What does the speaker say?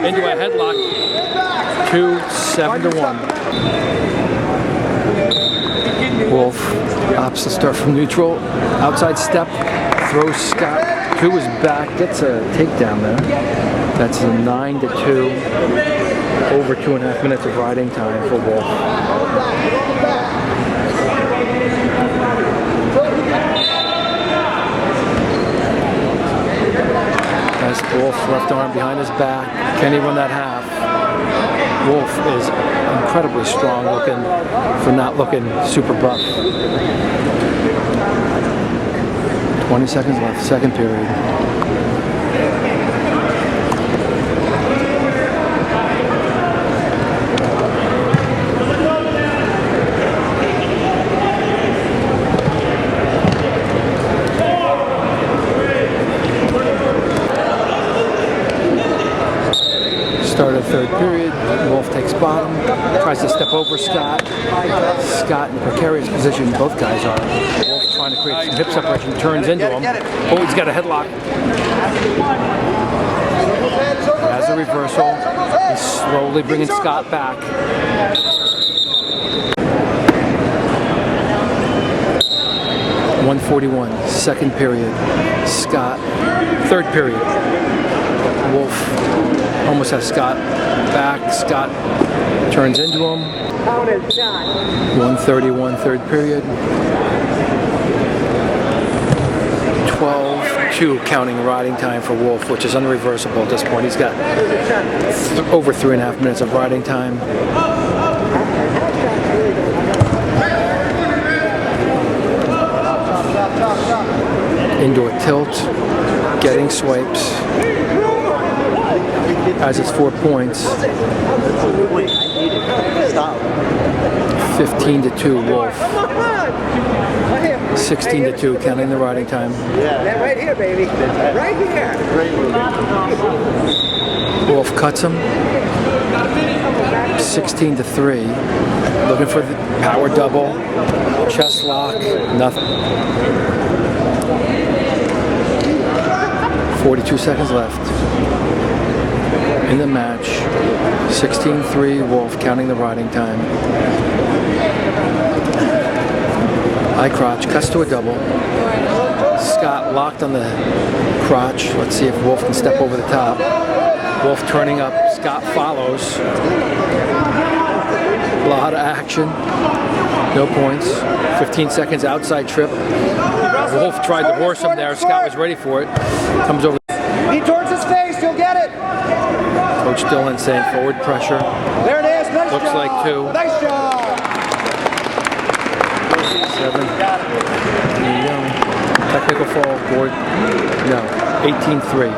into a headlock. 2-7-1. Wolf opts to start from neutral. Outside step, throws Scott to his back, gets a takedown there. That's a 9-2. Over 2.5 minutes of riding time for Wolf. As Wolf left arm behind his back. Can he run that half? Wolf is incredibly strong looking for not looking super buff. 20 seconds left, second period. Start of third period, Wolf takes bottom, tries to step over Scott. Scott in a precarious position, both guys are. Wolf trying to create some hip separation, turns into him. Oh, he's got a headlock. Has a reversal. He's slowly bringing Scott back. .141, second period. Scott, third period. Wolf almost has Scott back. Scott turns into him. 131, third period. 12-2 counting riding time for Wolf, which is unreversible at this point. He's got over 3.5 minutes of riding time. Into a tilt, getting swipes. Has his 4 points. 15-2 Wolf. 16-2 counting the riding time. Yeah, right here, baby. Right here. Wolf cuts him. 16-3. Looking for the power double. Chest lock. Nothing. 42 seconds left in the match. 16-3 Wolf counting the riding time. High crotch, cuts to a double. Scott locked on the crotch. Let's see if Wolf can step over the top. Wolf turning up, Scott follows. A lot of action. No points. 15 seconds outside trip. Wolf tried to horse him there. Scott was ready for it. Comes over. Knee towards his face, he'll get it. Coach Dillon saying forward pressure. There it is. Nice Looks job. like 2. Nice job. 7. There you go. Technical fall board. No. 18-3.